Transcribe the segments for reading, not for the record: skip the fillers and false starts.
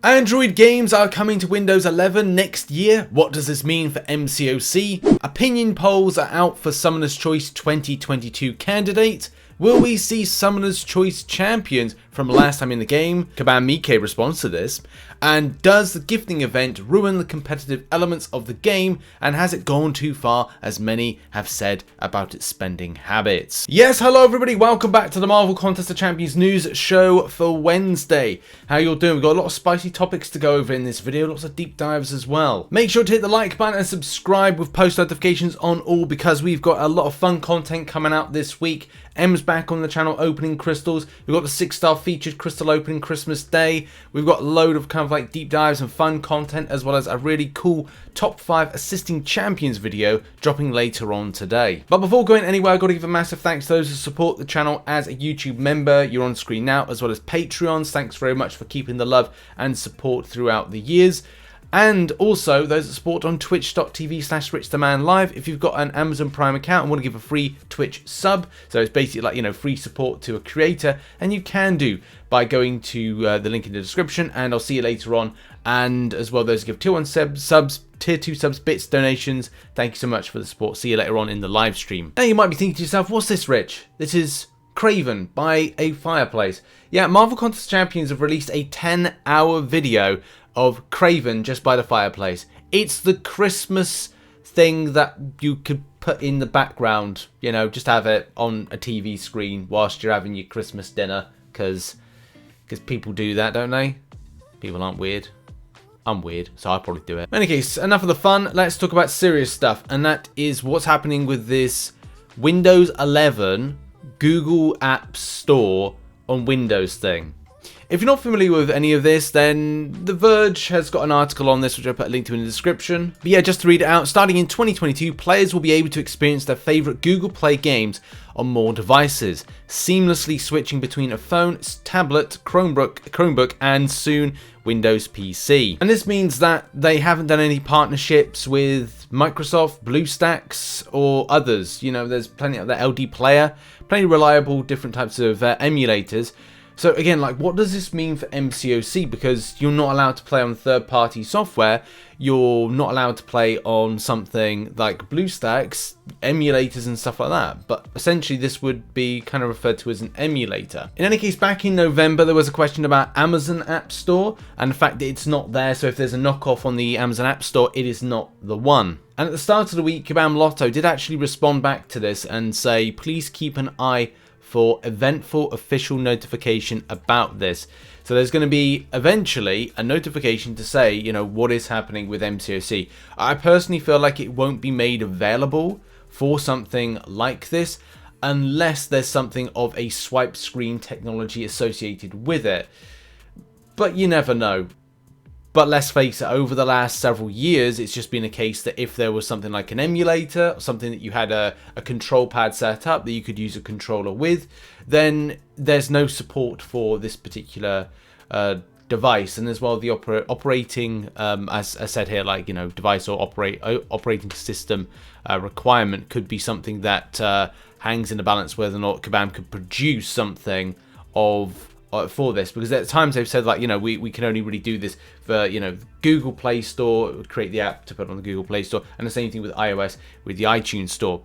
Android games are coming to Windows 11 next year. What does this mean for MCOC? Opinion polls are out for Summoner's Choice 2022 candidate. Will we see Summoner's Choice champions from last time in the game? Kabam Miike responds to this. And does the gifting event ruin the competitive elements of the game? And has it gone too far, as many have said about its spending habits? Yes, hello everybody, welcome back to the Marvel Contest of Champions news show for Wednesday. How you all doing? We've got a lot of spicy topics to go over in this video, lots of deep dives as well. Make sure to hit the like button and subscribe with post notifications on all, because we've got a lot of fun content coming out this week. Em's back on the channel opening crystals. We've got the 6-star featured crystal opening Christmas Day. We've got a load of kind of like deep dives and fun content, as well as a really cool top 5 assisting champions video dropping later on today. But before going anywhere, I've got to give a massive thanks to those who support the channel as a YouTube member. You're on screen now, as well as Patreons. Thanks very much for keeping the love and support throughout the years. And also those that support on twitch.tv/RichTheMan live. If you've got an Amazon Prime account and want to give a free Twitch sub, so it's basically like, you know, free support to a creator, and you can do by going to the link in the description, and I'll see you later on. And as well, those who give tier 1 subs, tier 2 subs, bits, donations, thank you so much for the support. See you later on in the live stream. Now you might be thinking to yourself, what's this, Rich? This is Kraven by a Fireplace. Yeah, Marvel Contest Champions have released a 10-hour video of Kraven just by the fireplace. It's the Christmas thing that you could put in the background, you know, just have it on a TV screen whilst you're having your Christmas dinner, because people do that, don't they? People aren't weird. I'm weird, so I'll probably do it. In any case, enough of the fun. Let's talk about serious stuff, and that is what's happening with this Windows 11 Google App Store on Windows thing. If you're not familiar with any of this, then The Verge has got an article on this, which I'll put a link to in the description. But yeah, just to read it out, starting in 2022, players will be able to experience their favourite Google Play games on more devices, seamlessly switching between a phone, tablet, Chromebook, and soon Windows PC. And this means that they haven't done any partnerships with Microsoft, BlueStacks, or others. You know, there's plenty of the LD Player, plenty of reliable different types of emulators. So again, like, what does this mean for MCOC? Because you're not allowed to play on third-party software. You're not allowed to play on something like BlueStacks, emulators and stuff like that. But essentially, this would be kind of referred to as an emulator. In any case, back in November, there was a question about Amazon App Store and the fact that it's not there. So if there's a knockoff on the Amazon App Store, it is not the one. And at the start of the week, Kabam Lotto did actually respond back to this and say, please keep an eye for eventful official notification about this. So there's going to be eventually a notification to say, you know, what is happening with MCOC. I personally feel like it won't be made available for something like this unless there's something of a swipe screen technology associated with it. But you never know. But let's face it, over the last several years, it's just been a case that if there was something like an emulator, or something that you had a control pad set up that you could use a controller with, then there's no support for this particular device. And as well, the operating, as I said here, like, you know, device or operating system requirement could be something that hangs in the balance whether or not Kabam could produce something of for this, because at times they've said, like, you know, we can only really do this for, you know, Google Play Store. It would create the app to put on the Google Play Store, and the same thing with iOS with the iTunes Store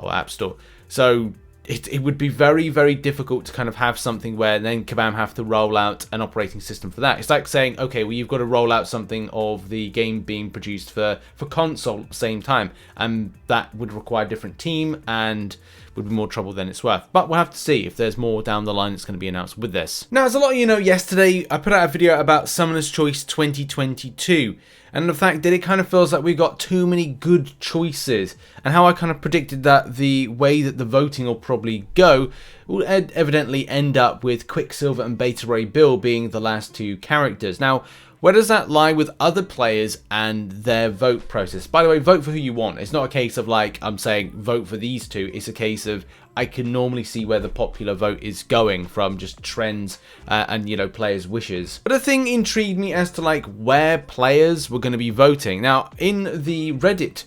or App Store. So it would be very, very difficult to kind of have something where then Kabam have to roll out an operating system for that. It's like saying, okay, well, you've got to roll out something of the game being produced for console at the same time, and that would require a different team and would be more trouble than it's worth. But we'll have to see if there's more down the line that's going to be announced with this. Now, as a lot of you know, yesterday I put out a video about Summoner's Choice 2022, and the fact that it kind of feels like we got too many good choices, and how I kind of predicted that the way that the voting will probably go will evidently end up with Quicksilver and Beta Ray Bill being the last 2 characters. Now, where does that lie with other players and their vote process? By the way, vote for who you want. It's not a case of, like, I'm saying vote for these 2. It's a case of I can normally see where the popular vote is going from just trends and, you know, players' wishes. But a thing intrigued me as to, like, where players were going to be voting. Now, in the Reddit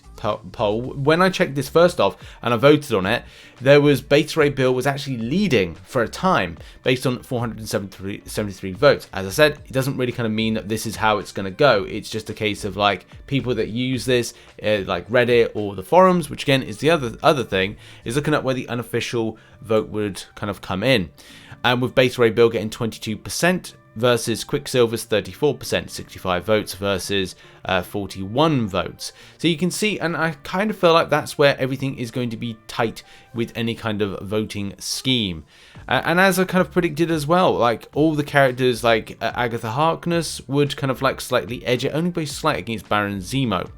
poll, when I checked this first off and I voted on it, there was Beta Ray Bill was actually leading for a time based on 473 votes. As I said, it doesn't really kind of mean that this is how it's going to go. It's just a case of like people that use this, like Reddit or the forums, which again is the other thing, is looking at where the unofficial vote would kind of come in. And with Beta Ray Bill getting 22%, versus Quicksilver's 34%, 65 votes versus 41 votes. So you can see, and I kind of feel like that's where everything is going to be tight with any kind of voting scheme. And as I kind of predicted as well, like all the characters like Agatha Harkness would kind of like slightly edge it, only by slight against Baron Zemo.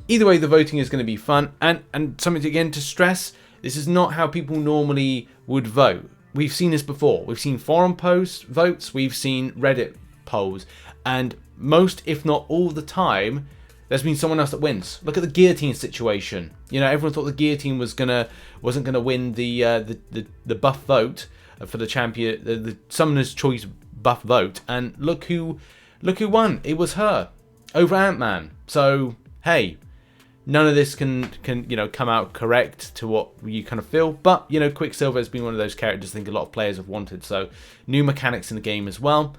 Either way, the voting is going to be fun, and something again to stress, this is not how people normally would vote. We've seen this before. We've seen forum post votes, we've seen Reddit polls, and most, if not all the time, there's been someone else that wins. Look at the guillotine situation. You know, everyone thought the guillotine wasn't gonna win the buff vote for the champion, the Summoner's Choice buff vote, and look who won. It was her over Ant-Man. So hey, none of this can you know, come out correct to what you kind of feel, but you know, Quicksilver has been one of those characters I think a lot of players have wanted, so new mechanics in the game as well,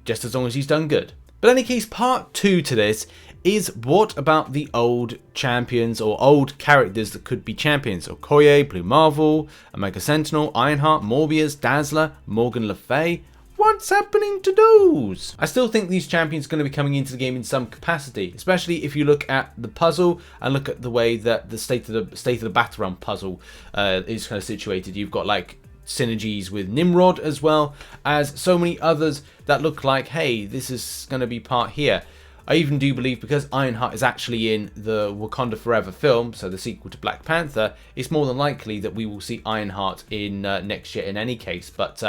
just as long as he's done good. But in any case, part 2 to this is what about the old champions or old characters that could be champions? Okoye, Blue Marvel, Omega Sentinel, Ironheart, Morbius, Dazzler, Morgan Le Fay. What's happening to those? I still think these champions are going to be coming into the game in some capacity, especially if you look at the puzzle and look at the way that the state of the battle realm puzzle is kind of situated. You've got like synergies with Nimrod as well as so many others that look like, hey, this is going to be part here. I even do believe, because Ironheart is actually in the Wakanda Forever film, so the sequel to Black Panther, it's more than likely that we will see Ironheart in next year in any case. But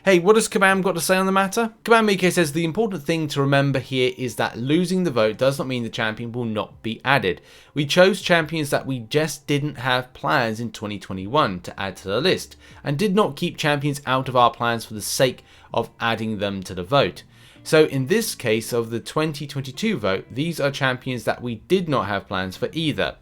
hey, what has Kabam got to say on the matter? Kabam Mike says the important thing to remember here is that losing the vote does not mean the champion will not be added. We chose champions that we just didn't have plans in 2021 to add to the list, and did not keep champions out of our plans for the sake of adding them to the vote. So in this case of the 2022 vote, these are champions that we did not have plans for either.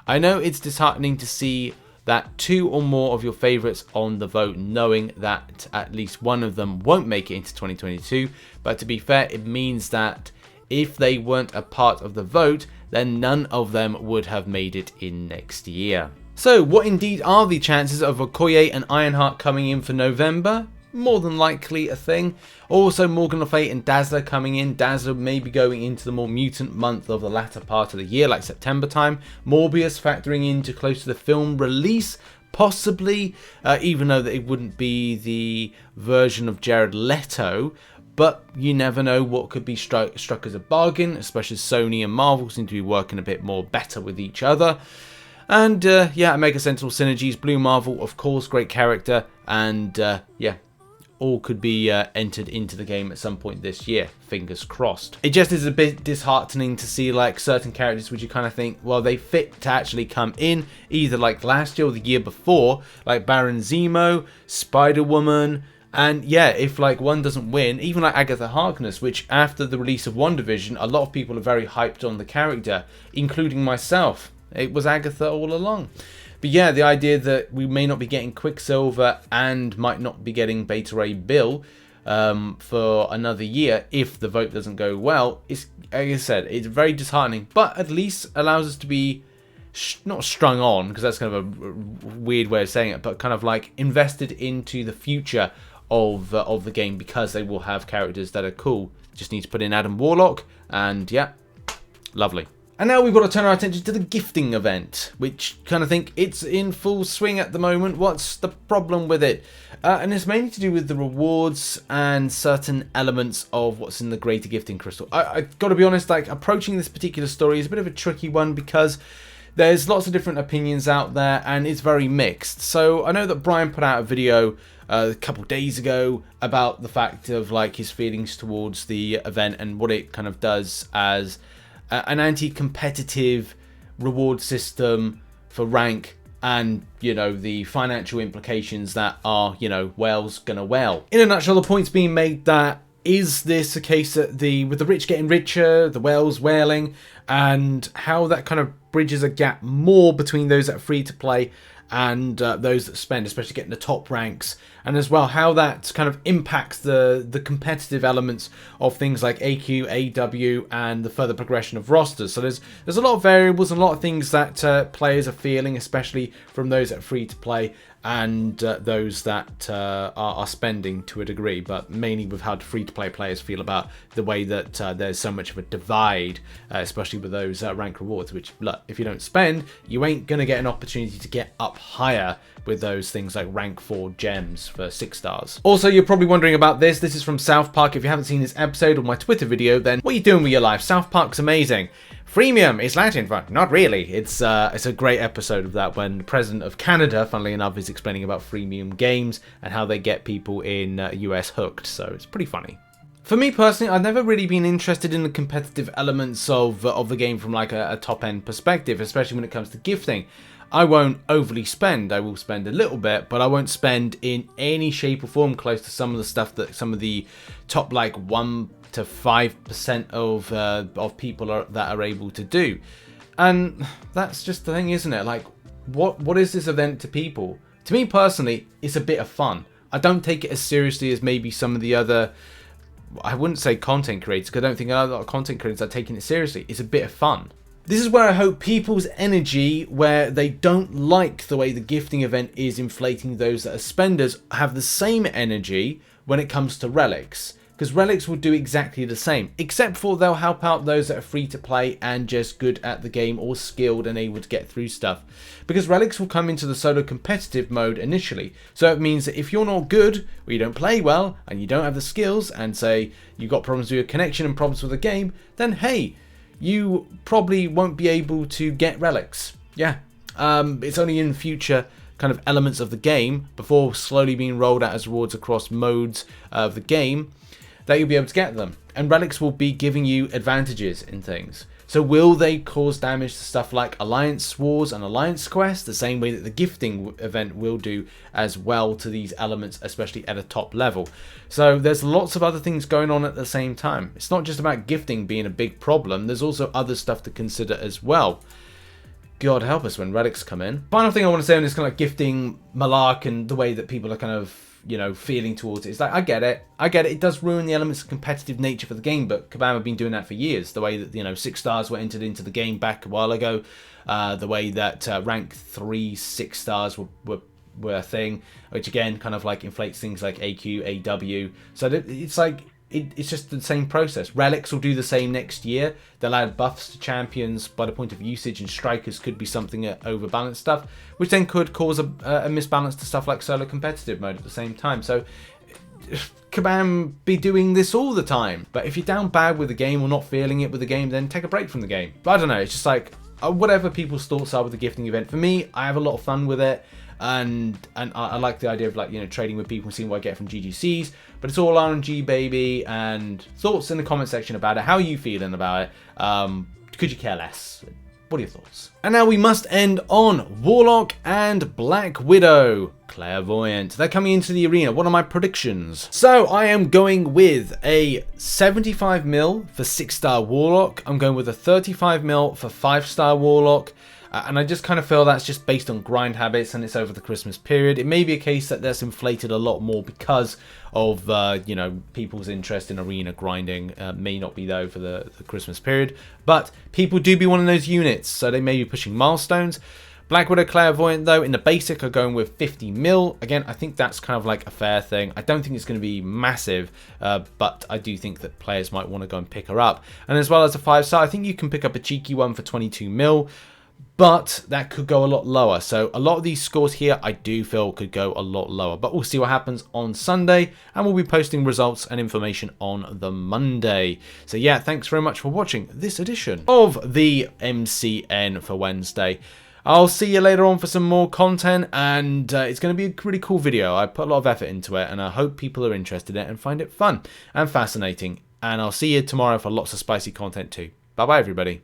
I know it's disheartening to see that 2 or more of your favourites on the vote, knowing that at least one of them won't make it into 2022, but to be fair, it means that if they weren't a part of the vote, then none of them would have made it in next year. So what indeed are the chances of Okoye and Ironheart coming in for November? More than likely a thing. Also, Morgan Le Fay and Dazzler coming in. Dazzler may be going into the more mutant month of the latter part of the year, like September time. Morbius factoring into close to the film release, possibly, even though that it wouldn't be the version of Jared Leto. But you never know what could be struck as a bargain, especially Sony and Marvel seem to be working a bit more better with each other. And yeah, Omega Sentinel synergies, Blue Marvel, of course, great character, and yeah, all could be entered into the game at some point this year, fingers crossed. It just is a bit disheartening to see like certain characters which you kind of think, well, they fit to actually come in, either like last year or the year before, like Baron Zemo, Spider-Woman, and yeah, if like one doesn't win, even like Agatha Harkness, which after the release of WandaVision, a lot of people are very hyped on the character, including myself. It was Agatha all along. But yeah, the idea that we may not be getting Quicksilver and might not be getting Beta Ray Bill for another year if the vote doesn't go well, is, like I said, it's very disheartening, but at least allows us to be not strung on, because that's kind of a weird way of saying it, but kind of like invested into the future of the game, because they will have characters that are cool. Just need to put in Adam Warlock, and yeah, lovely. And now we've got to turn our attention to the gifting event, which kind of think it's in full swing at the moment. What's the problem with it? And it's mainly to do with the rewards and certain elements of what's in the greater gifting crystal. I've got to be honest, like approaching this particular story is a bit of a tricky one, because there's lots of different opinions out there and it's very mixed. So I know that Brian put out a video a couple days ago about the fact of like his feelings towards the event and what it kind of does as an anti-competitive reward system for rank, and you know the financial implications that are, you know, whales gonna whale. In a nutshell, the point's being made that is this a case that with the rich getting richer, the whales whaling, and how that kind of bridges a gap more between those that are free to play and those that spend, especially getting the top ranks, and as well how that kind of impacts the competitive elements of things like AQ, AW, and the further progression of rosters. So there's a lot of variables and a lot of things that players are feeling, especially from those that are free to play and those that are spending to a degree, but mainly with how free-to-play players feel about the way that there's so much of a divide, especially with those rank rewards, which, look, if you don't spend, you ain't going to get an opportunity to get up higher with those things like rank 4 gems for 6 stars. Also, you're probably wondering about this. This is from South Park. If you haven't seen this episode or my Twitter video, then what are you doing with your life? South Park's amazing. Freemium is Latin for not really. It's a great episode of that when the president of Canada, funnily enough, is explaining about freemium games and how they get people in US hooked. So it's pretty funny. For me personally, I've never really been interested in the competitive elements of the game from like a top end perspective, especially when it comes to gifting. I won't overly spend. I will spend a little bit, but I won't spend in any shape or form close to some of the stuff that some of the top like 1 to 5% of people that are able to do. And that's just the thing, isn't it? Like, what is this event to people? To me personally, it's a bit of fun. I don't take it as seriously as maybe some of the other, I wouldn't say content creators, because I don't think a lot of content creators are taking it seriously. It's a bit of fun. This is where I hope people's energy, where they don't like the way the gifting event is inflating those that are spenders, have the same energy when it comes to relics. Because relics will do exactly the same, except for they'll help out those that are free to play and just good at the game or skilled and able to get through stuff. Because relics will come into the solo competitive mode initially. So it means that if you're not good, or you don't play well, and you don't have the skills, and say you've got problems with your connection and problems with the game, then hey, you probably won't be able to get relics. Yeah, it's only in future kind of elements of the game, before slowly being rolled out as rewards across modes of the game, that you'll be able to get them. And relics will be giving you advantages in things. So will they cause damage to stuff like Alliance Wars and Alliance Quests, the same way that the gifting event will do as well to these elements, especially at a top level? So there's lots of other things going on at the same time. It's not just about gifting being a big problem, there's also other stuff to consider as well. God help us when relics come in. Final thing I want to say on this kind of like gifting malark and the way that people are kind of, you know, feeling towards it. It's like, I get it. It does ruin the elements of competitive nature for the game, but Kabam have been doing that for years. The way that, you know, 6 stars were entered into the game back a while ago. The way that rank 3 6 stars were a thing, which again kind of like inflates things like AQ, AW. So it's like, it's just the same process. Relics will do the same next year. They'll add buffs to champions by the point of usage, and strikers could be something that overbalance stuff, which then could cause a misbalance to stuff like solo competitive mode at the same time. So Kabam be doing this all the time. But if you're down bad with the game or not feeling it with the game, then take a break from the game. But I don't know, it's just like whatever people's thoughts are with the gifting event. For me, I have a lot of fun with it. And I like the idea of, like, you know, trading with people and seeing what I get from GGCs, but it's all RNG, baby. And thoughts in the comment section about it. How are you feeling about it? Could you care less? What are your thoughts? And now we must end on Warlock and Black Widow. Clairvoyant. They're coming into the arena. What are my predictions? So I am going with a 75 mil for 6-star Warlock. I'm going with a 35 mil for 5-star Warlock. And I just kind of feel that's just based on grind habits, and it's over the Christmas period. It may be a case that that's inflated a lot more because of, you know, people's interest in arena grinding. May not be though for the Christmas period, but people do be wanting those units, so they may be pushing milestones. Black Widow Clairvoyant though, in the basic, are going with 50 mil. Again, I think that's kind of like a fair thing. I don't think it's going to be massive, but I do think that players might want to go and pick her up. And as well as a 5-star, I think you can pick up a cheeky one for 22 mil. But that could go a lot lower. So a lot of these scores here, I do feel could go a lot lower. But we'll see what happens on Sunday. And we'll be posting results and information on the Monday. So yeah, thanks very much for watching this edition of the MCN for Wednesday. I'll see you later on for some more content. And it's going to be a really cool video. I put a lot of effort into it. And I hope people are interested in it and find it fun and fascinating. And I'll see you tomorrow for lots of spicy content too. Bye-bye, everybody.